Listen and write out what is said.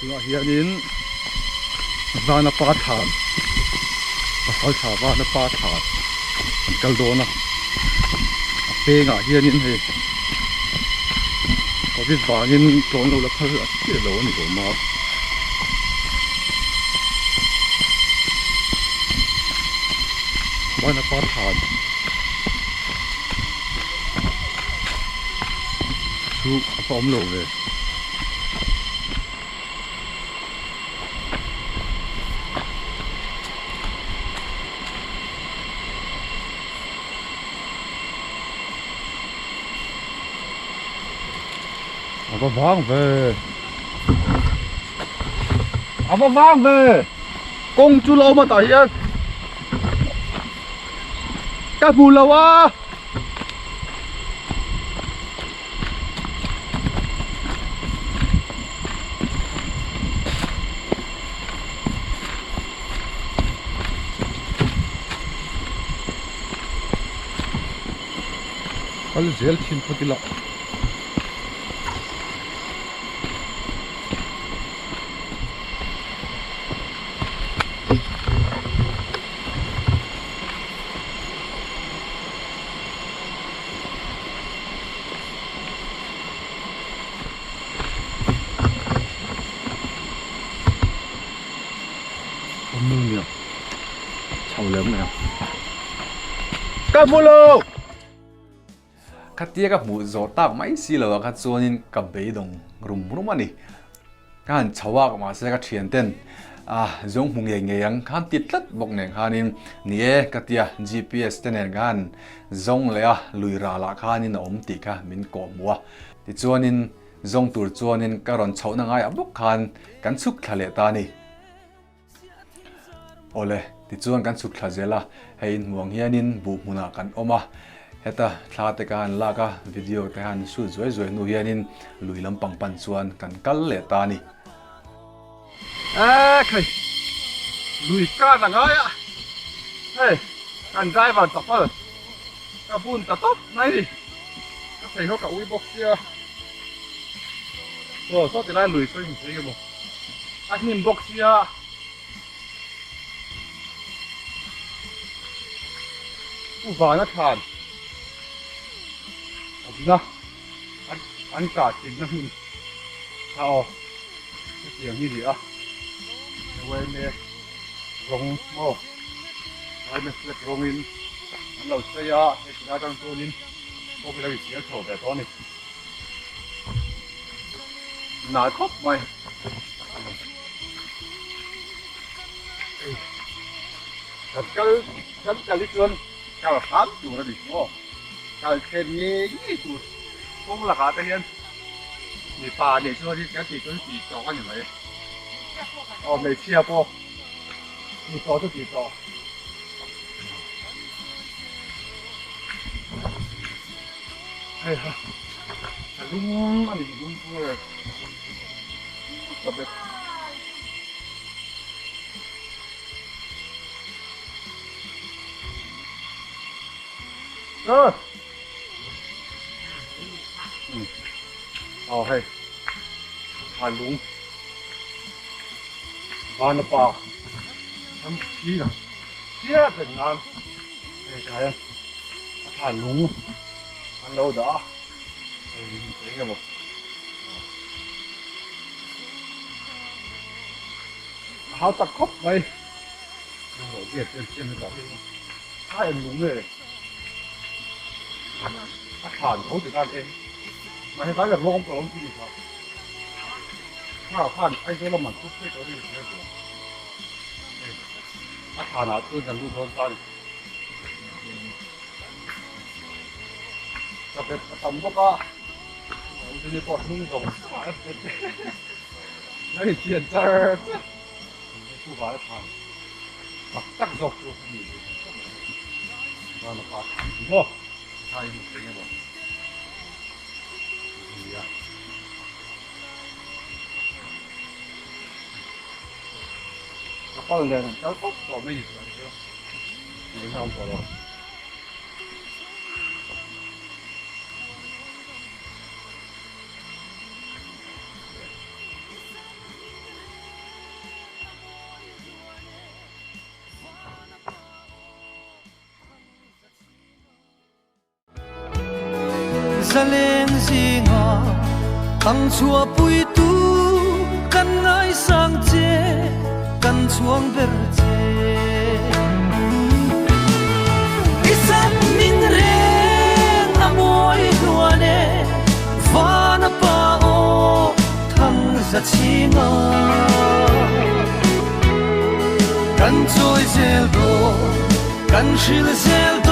Tuna hianin vana pa than pasal tha vana pa than kal dona pe nga hianin he covid bangin tlon lo la phal ati lo ni ko ma vana pa than chu pom lo ve aber vang về công chú lâu mà tại hiện các bù lâu á có dễ chim phát đi lọ nhiều chầu lớn này các bù lâu khát tia các mũ gió tạc máy xí lờ khát xuân in các bể đồng rùm anh các anh cháu các mà sẽ các chuyện tên giống hùng nghề nghề ăn khát tiết lất bọc nền khát in nhé các tia GPS tên nền gan giống lẽ lùi ra là khát in ổn tì cả mình cổ mua thì xuân in giống tuổi xuân in các ròn cháu năng ai áp bốc khát cắn xúc khá lệ ta nè ole ti chuan kan sut thla zela hein muang hianin bu hmuna kan oma heta thla te kan laka video te han su zoi zoi nu hianin lui lampang pan chuan kan kal le ta ni khai lùi ca là ngay ạ hey cần dai vào tập ơi cả bùn tập tốt này đi các thầy nó cả uy bọc kia rồi sao thì lại lùi xoay một cái một anh nhìn bọc kia và nó thàn đó anh cả chính nó sao cái tiếng như gì à quên đi rong mò ai mới sẽ rong in anh lâu xây à thì ra trong tôi in có cái gì sẽ thổi về đó này nãy khóc mày thật cái lý luận kalau khám chủ là gì không? Kalau khen nghe gì chủ không là cả thế hiện. Thì bà để cho đi cái gì cũng chỉ cho như vậy. Mấy chia po. Thì cho cho chỉ cho. Hay ha. Đúng anh đúng rồi. Tập được. Hay Hàn Lũng Van Pa thậm chí là chia thành Nam cái Hàn Lũng ăn đâu đó thấy là một háo tắc khóc vậy ở Việt trên cả hai Lũng này Hàn hổ từ Nam em mà hiện tại là long của long gì vậy? Hàn anh thấy là mình chút cái đó đi thế rồi. Hàn à tôi đang lưu thông ta đi. Đặc biệt tầm bốc á, tôi đi qua hung đồng, lấy tiền ra, thu vào Hàn, mặc tắc dọc rồi không gì, và nó phá, đúng không? Hai một cái như vậy. 아빠는 짧고 어머니 좋아하죠. 이거 보러. Zaleng zinga ang chua pui tu kan ngai sang che kan chuang ber che isam ning reng amoi duane vana pa o thang za chinga kan choi zel do kan shil zel